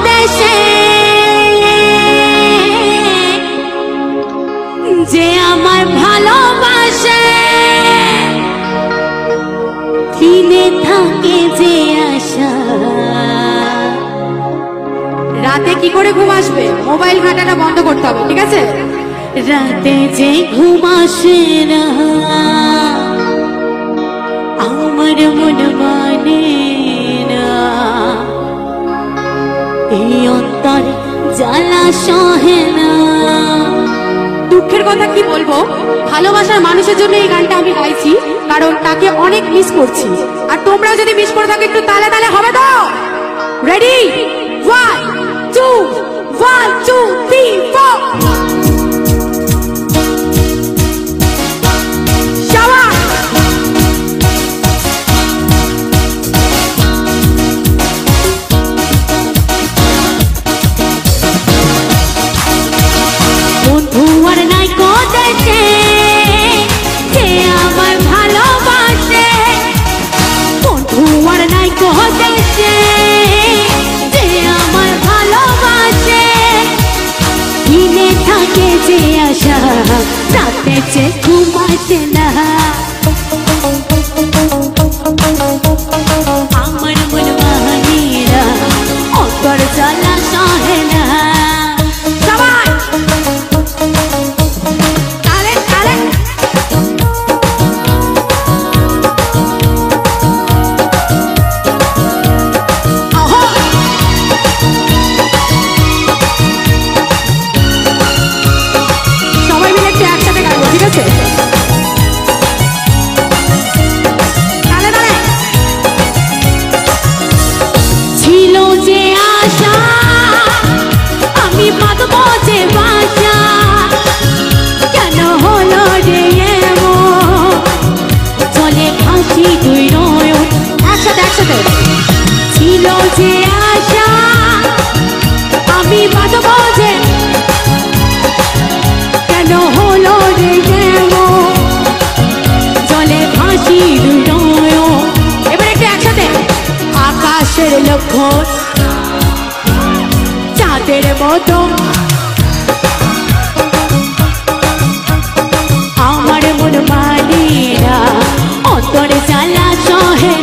দেশে যে আমায় ভালোবাসে দিনে থাকে যে আশা। রাতে কি করে ঘুম আসবে? মোবাইল ঘাঁটাটা বন্ধ করতে হবে, ঠিক আছে? রাতে যে ঘুম আসে না আমার মন মানে না, এই অন্তর জ্বালা সহে না। দুঃখের কথা কি বলবো, ভালোবাসার মানুষের জন্য এই গানটা আমি গাইছি, কারণ তাকে অনেক মিস করছি। আর তোমরা যদি মিস করে থাকো একটু তালে তালে হবে তো? রেডি? 1 2 1 2 3 4 রাতে যে ঘুম আসে না আমার মন মানে না, অন্তর জ্বালা সহে না। সবাই তালে তালে ছিল যে আশা আমি বাঁধবো যে বাসা, কেন হলো রে এমন চলে ফাঁসি দুই নয়ন। একসাথে একসাথে। ছিল যে আশা আমি বাঁধবো যে, কেন হলো রে এমন চলে ফাঁসি দুই নয়ন। এবার একটু একসাথে। আকাশের লক্ষ্য চাঁদের মতো আমার মন মানে না, অন্তরে জ্বালা সহে